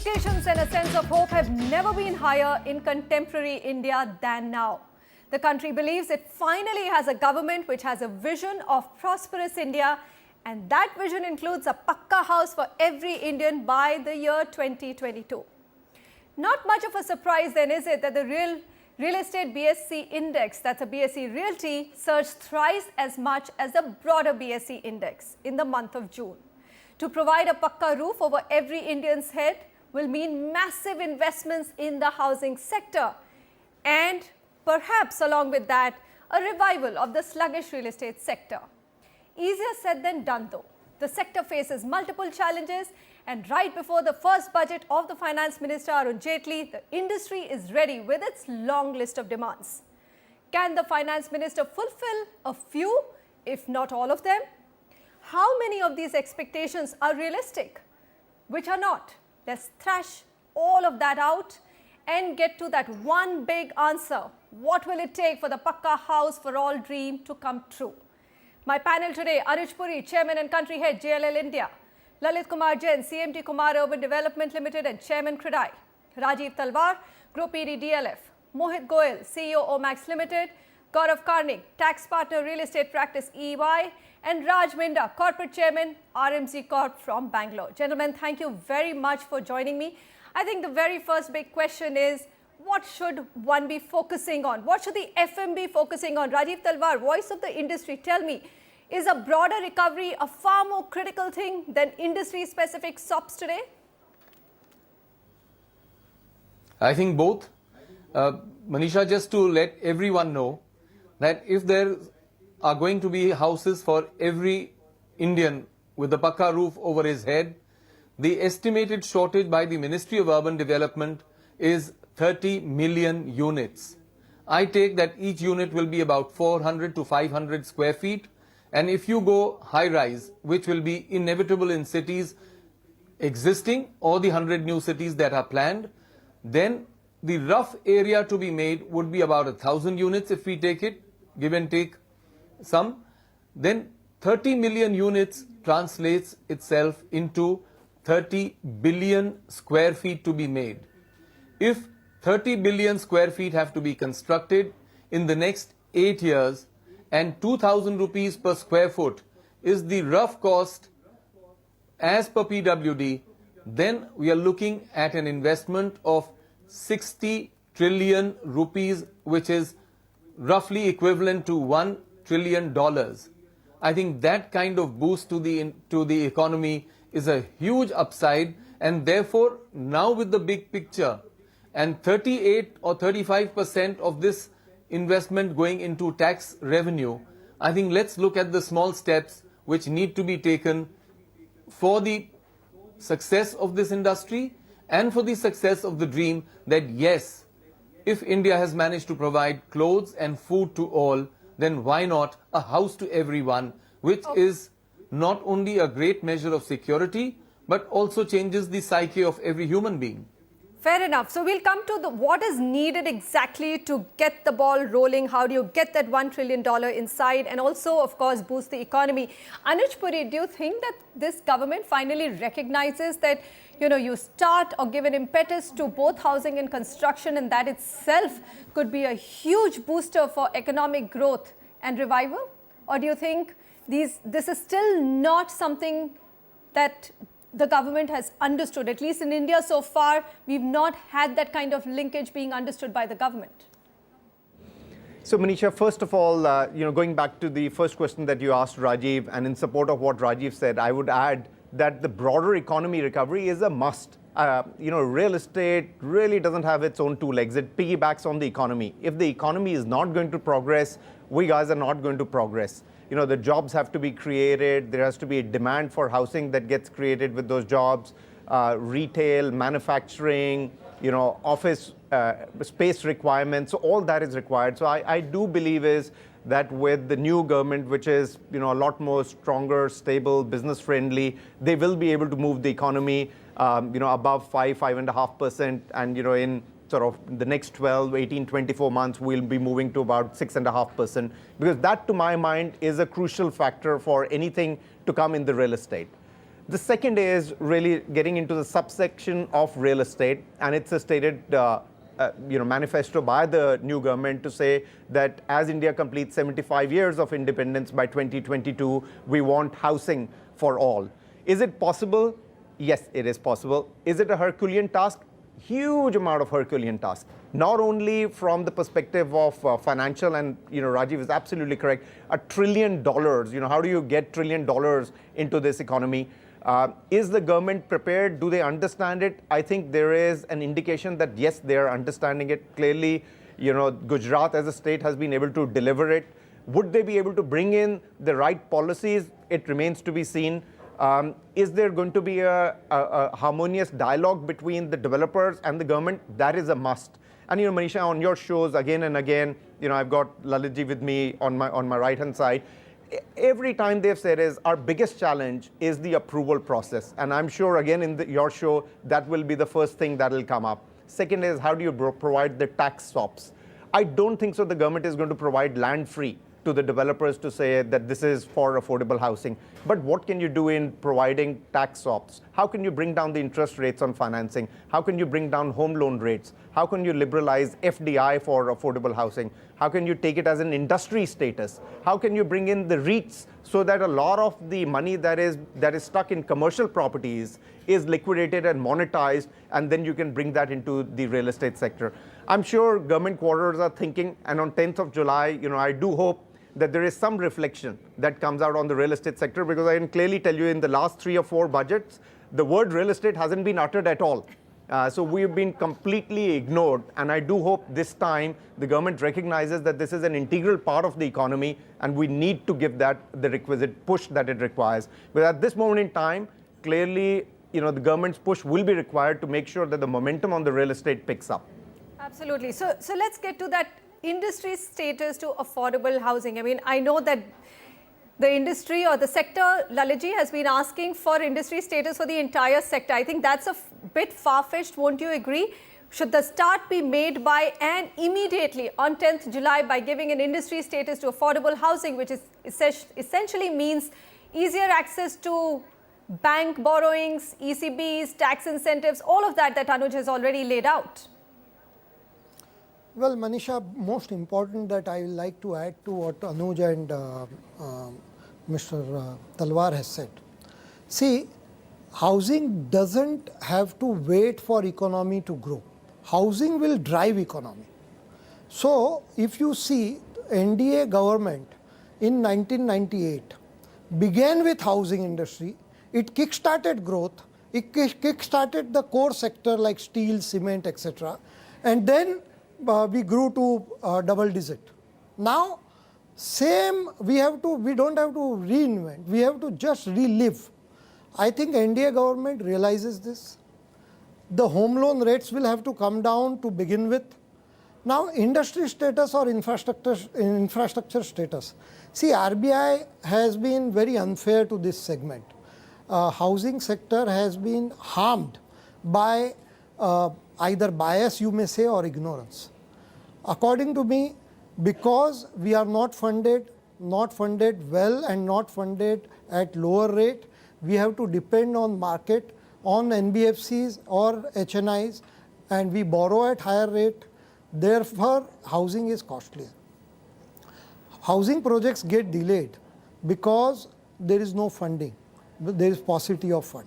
Expectations and a sense of hope have never been higher in contemporary India than now. The country believes it finally has a government which has a vision of prosperous India, and that vision includes a Pakka house for every Indian by the year 2022. Not much of a surprise then, is it, that the real estate BSE index, that's a BSE Realty, surged thrice as much as the broader BSE index in the month of June. To provide a Pakka roof over every Indian's head will mean massive investments in the housing sector, and perhaps along with that, a revival of the sluggish real estate sector. Easier said than done though. The sector faces multiple challenges, and right before the first budget of the Finance Minister Arun Jaitley, the industry is ready with its long list of demands. Can the Finance Minister fulfill a few, if not all of them? How many of these expectations are realistic, which are not? Let's thrash all of that out and get to that one big answer. What will it take for the Pakka House for All dream to come true? My panel today: Anuj Puri, Chairman and Country Head, JLL India; Lalit Kumar Jain, CMT Kumar Urban Development Limited and Chairman, CREDAI; Rajiv Talwar, Group ED DLF; Mohit Goyal, CEO Omax Limited; Gaurav Karnik, Tax Partner Real Estate Practice EY; and Raj Minda, Corporate Chairman, RMZ Corp from Bangalore. Gentlemen, thank you very much for joining me. I think the very first big question is, what should one be focusing on? What should the FM be focusing on? Rajiv Talwar, voice of the industry, tell me, is a broader recovery a far more critical thing than industry-specific SOPs today? I think both. Manisha, just to let everyone know that if there are going to be houses for every Indian with a Pakka roof over his head, the estimated shortage by the Ministry of Urban Development is 30 million units. I take that each unit will be about 400 to 500 square feet. And if you go high-rise, which will be inevitable in cities existing or the 100 new cities that are planned, then the rough area to be made would be about 1,000 units if we take it, give and take some. Then 30 million units translates itself into 30 billion square feet to be made. If 30 billion square feet have to be constructed in the next 8 years, and 2,000 rupees per square foot is the rough cost as per PWD, then we are looking at an investment of 60 trillion rupees, which is roughly equivalent to $1 trillion. I think that kind of boost to the economy is a huge upside, and therefore now with the big picture and 38 or 35% of this investment going into tax revenue, I think let's look at the small steps which need to be taken for the success of this industry and for the success of the dream that yes, if India has managed to provide clothes and food to all, then why not a house to everyone, which is not only a great measure of security, but also changes the psyche of every human being. Fair enough. So we'll come to what is needed exactly to get the ball rolling. How do you get that $1 trillion inside and also, of course, boost the economy? Anuj Puri, do you think that this government finally recognizes that, you start or give an impetus to both housing and construction, and that itself could be a huge booster for economic growth and revival? Or do you think this is still not something that the government has understood? At least in India so far, we've not had that kind of linkage being understood by the government. So Manisha, first of all, going back to the first question that you asked Rajiv, and in support of what Rajiv said, I would add that the broader economy recovery is a must. Real estate really doesn't have its own two legs. It piggybacks on the economy. If the economy is not going to progress, we guys are not going to progress. The jobs have to be created. There has to be a demand for housing that gets created with those jobs, retail, manufacturing, office space requirements. So all that is required. So I do believe is that with the new government, which is a lot more stronger, stable, business friendly, they will be able to move the economy above 5.5%, and in sort of the next 12, 18, 24 months, we'll be moving to about 6.5%, because that, to my mind, is a crucial factor for anything to come in the real estate. The second is really getting into the subsection of real estate, and it's a stated manifesto by the new government to say that as India completes 75 years of independence by 2022, we want housing for all. Is it possible? Yes, it is possible. Is it a Herculean task? Huge amount of Herculean task. Not only from the perspective of financial, and Rajiv is absolutely correct, $1 trillion. How do you get $1 trillion into this economy? Is the government prepared? Do they understand it? I think there is an indication that yes, they are understanding it. Clearly, Gujarat as a state has been able to deliver it. Would they be able to bring in the right policies? It remains to be seen. Is there going to be a harmonious dialogue between the developers and the government? That is a must. And Manisha, on your shows again and again, I've got Lalitji with me on my right-hand side. Every time they've said is our biggest challenge is the approval process. And I'm sure again in your show, that will be the first thing that will come up. Second is how do you provide the tax stops? I don't think so the government is going to provide land free to the developers to say that this is for affordable housing. But what can you do in providing tax stops? How can you bring down the interest rates on financing? How can you bring down home loan rates? How can you liberalize FDI for affordable housing? How can you take it as an industry status? How can you bring in the REITs so that a lot of the money that is stuck in commercial properties is liquidated and monetized, and then you can bring that into the real estate sector? I'm sure government quarters are thinking, and on 10th of July, I do hope that there is some reflection that comes out on the real estate sector, because I can clearly tell you in the last 3 or 4 budgets, the word real estate hasn't been uttered at all. So we've been completely ignored, and I do hope this time the government recognizes that this is an integral part of the economy and we need to give that the requisite push that it requires. But at this moment in time, clearly, the government's push will be required to make sure that the momentum on the real estate picks up. Absolutely. So let's get to that industry status to affordable housing. I mean, I know that the industry or the sector, Lalitji, has been asking for industry status for the entire sector. I think that's a bit far-fetched, won't you agree? Should the start be made by and immediately on 10th July by giving an industry status to affordable housing, which is essentially means easier access to bank borrowings, ECBs, tax incentives, all of that Anuj has already laid out? Well, Manisha, most important that I would like to add to what Anuj and Mr. Talwar has said. See, housing doesn't have to wait for economy to grow. Housing will drive economy. So, if you see, NDA government in 1998 began with housing industry. It kick-started growth. It kick-started the core sector like steel, cement, etc. And then we grew to double digit. Now, same, we don't have to reinvent, we have to just relive. I think NDA government realizes this. The home loan rates will have to come down to begin with. Now, industry status or infrastructure status. See, RBI has been very unfair to this segment. Housing sector has been harmed by either bias, you may say, or ignorance. According to me, because we are not funded well and not funded at lower rate, we have to depend on market, on NBFCs or HNIs, and we borrow at higher rate. Therefore, housing is costly. Housing projects get delayed because there is no funding, there is paucity of fund.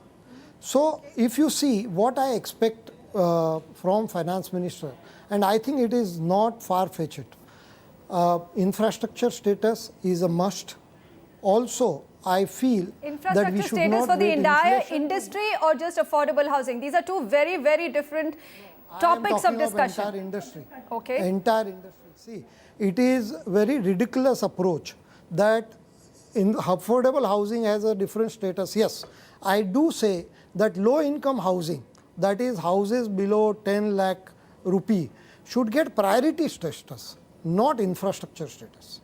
So, if you see what I expect from Finance Minister, and I think it is not far-fetched, infrastructure status is a must. Also, I feel that we should not infrastructure status for the entire inflation. industry or just affordable housing? These are two very, very different topics of discussion. Entire industry. Okay. Entire industry. See, it is very ridiculous approach that in affordable housing has a different status. Yes, I do say that low income housing, that is houses below 10 lakh rupee, should get priority status, not infrastructure status.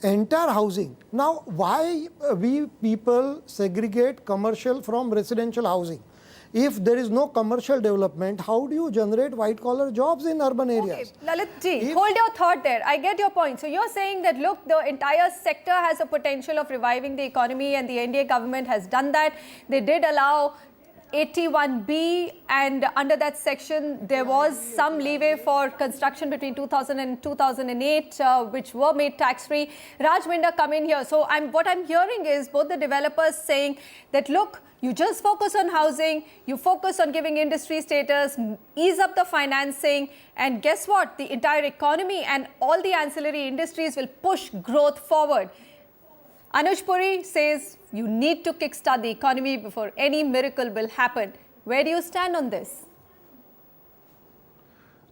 Entire housing. Now, why we people segregate commercial from residential housing? If there is no commercial development, how do you generate white collar jobs in urban areas? Okay, Lalit ji, hold your thought there. I get your point. So you're saying that, look, the entire sector has a potential of reviving the economy, and the NDA government has done that. They did allow 81B, and under that section there was some leeway for construction between 2000 and 2008, which were made tax-free. Raj Minda come in here. So what I'm hearing is both the developers saying that, look, you just focus on housing, you focus on giving industry status, ease up the financing, and guess what? The entire economy and all the ancillary industries will push growth forward. Anuj Puri says you need to kickstart the economy before any miracle will happen. Where do you stand on this?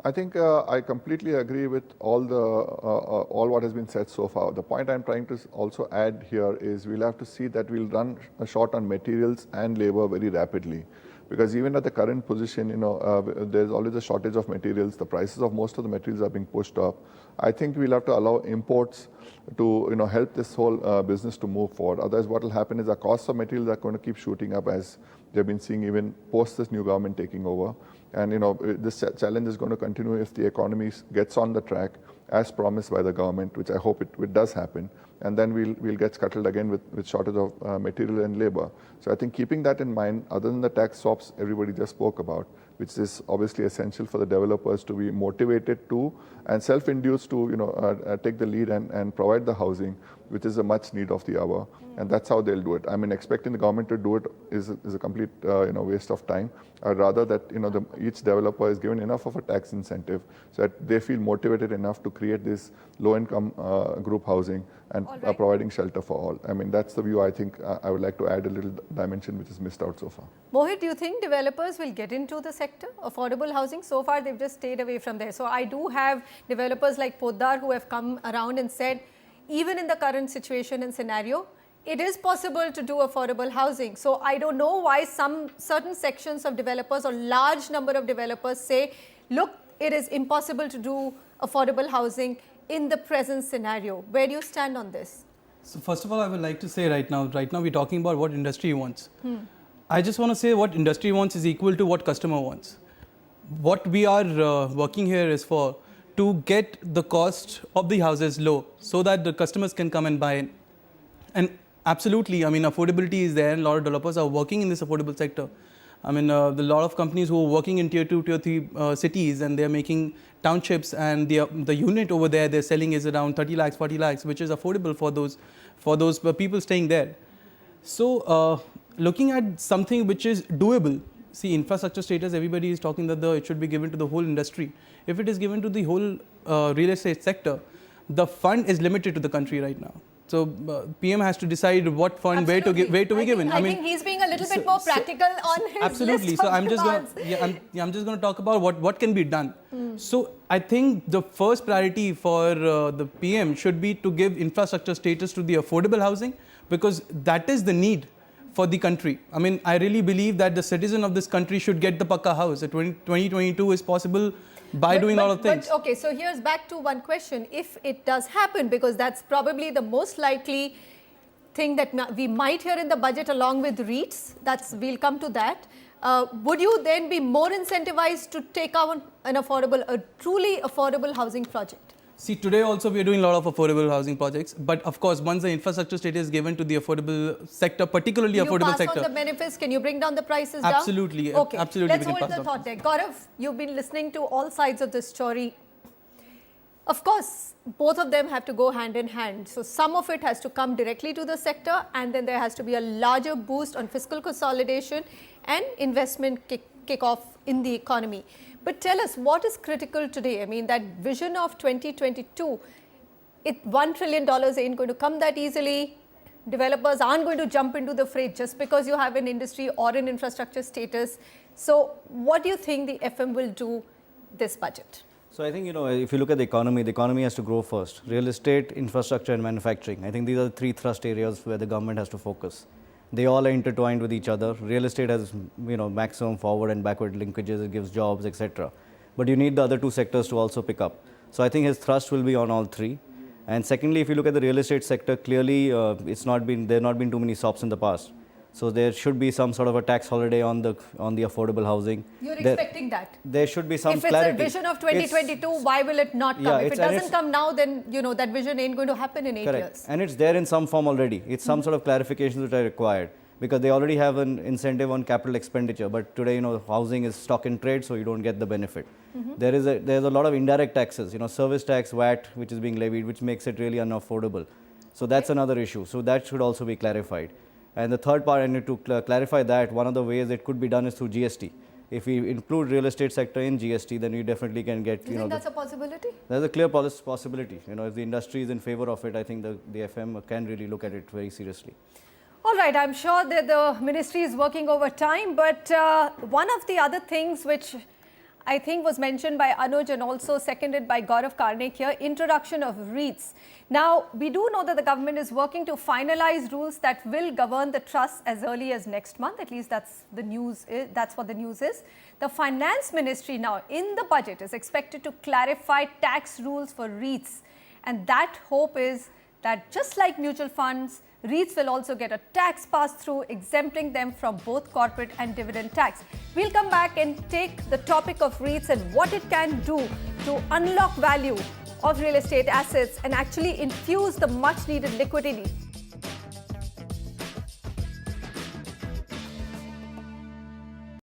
I think I completely agree with all what has been said so far. The point I'm trying to also add here is we'll have to see that we'll run short on materials and labor very rapidly. Because even at the current position, there's always a shortage of materials. The prices of most of the materials are being pushed up. I think we'll have to allow imports to help this whole business to move forward. Otherwise, what will happen is the costs of materials are going to keep shooting up, as they've been seeing even post this new government taking over. And this challenge is going to continue if the economy gets on the track as promised by the government, which I hope it does happen. And then we'll get scuttled again with shortage of material and labor. So I think keeping that in mind, other than the tax swaps everybody just spoke about, which is obviously essential for the developers to be motivated to and self-induced to take the lead and provide the housing, which is a much need of the hour. And that's how they'll do it. I mean, expecting the government to do it is a complete waste of time. I'd rather that each developer is given enough of a tax incentive so that they feel motivated enough to create this low-income group housing and providing shelter for all. I mean, that's the view I think I would like to add a little dimension which is missed out so far. Mohit, do you think developers will get into the sector, affordable housing? So far, they've just stayed away from there. So I do have developers like Poddar who have come around and said, even in the current situation and scenario, it is possible to do affordable housing. So I don't know why certain sections of developers or large number of developers say, look, it is impossible to do affordable housing in the present scenario. Where do you stand on this? So first of all, I would like to say right now we're talking about what industry wants. I just want to say what industry wants is equal to what customer wants. What we are working here is for to get the cost of the houses low so that the customers can come and buy in. And absolutely, I mean, affordability is there and a lot of developers are working in this affordable sector. I mean, a lot of companies who are working in tier 2, tier 3 cities, and they're making townships, and the unit over there they're selling is around 30 lakhs, 40 lakhs, which is affordable for those people staying there. So looking at something which is doable, see, infrastructure status, everybody is talking that it should be given to the whole industry. If it is given to the whole real estate sector, the fund is limited to the country right now. So PM has to decide what fund where to be given. I think he's being a little bit more practical on his absolutely. list So of I'm just demands. I'm just going to talk about what can be done. So I think the first priority for the PM should be to give infrastructure status to the affordable housing, because that is the need for the country. I mean, I really believe that the citizen of this country should get the Pakka house. 2022 is possible by doing a lot of things. But okay, so here's back to one question. If it does happen, because that's probably the most likely thing that we might hear in the budget along with REITs, we'll come to that. Would you then be more incentivized to take out a truly affordable housing project? See, today also we are doing a lot of affordable housing projects, but of course, once the infrastructure status is given to the affordable sector, particularly affordable sector. You pass on the benefits, can you bring down the prices down? Absolutely. Okay, absolutely. let's hold the thought there. Gaurav, you've been listening to all sides of this story. Of course, both of them have to go hand in hand. So some of it has to come directly to the sector, and then there has to be a larger boost on fiscal consolidation and investment kick-off in the economy. But tell us, what is critical today? I mean, that vision of 2022, $1 trillion ain't going to come that easily. Developers aren't going to jump into the fray just because you have an industry or an infrastructure status. So what do you think the FM will do this budget? So I think, if you look at the economy has to grow first. Real estate, infrastructure and manufacturing. I think these are the three thrust areas where the government has to focus. They all are intertwined with each other. Real estate has, maximum forward and backward linkages. It gives jobs, etc. But you need the other two sectors to also pick up. So I think his thrust will be on all three. And secondly, if you look at the real estate sector, clearly there have not been too many SOPs in the past. So there should be some sort of a tax holiday on the affordable housing. You're There- expecting that. There should be some If it's clarity. a vision of It's- 2022, why will it not come? Yeah, If it it's- and doesn't it's- come now, then that vision ain't going to happen in 8 Correct. years. And it's there in some form already. It's some sort of clarifications which are required because they already have an incentive on capital expenditure. But today, housing is stock in trade, so you don't get the benefit. There's a lot of indirect taxes, service tax, VAT, which is being levied, which makes it really unaffordable. So that's another issue. So that should also be clarified. And the third part, I need to clarify that one of the ways it could be done is through GST. If we include real estate sector in GST, then we definitely can get, You think that's a possibility? there's a clear possibility. If the industry is in favor of it, I think the FM can really look at it very seriously. All right, I'm sure that the ministry is working overtime, but one of the other things which I think was mentioned by Anuj and also seconded by Gaurav Karnik here, introduction of REITs. Now, we do know that the government is working to finalize rules that will govern the trust as early as next month. At least that's the news. That's what the news is. The finance ministry now in the budget is expected to clarify tax rules for REITs. And that hope is that just like mutual funds, REITs will also get a tax pass-through, exempting them from both corporate and dividend tax. We'll come back and take the topic of REITs and what it can do to unlock value of real estate assets and actually infuse the much-needed liquidity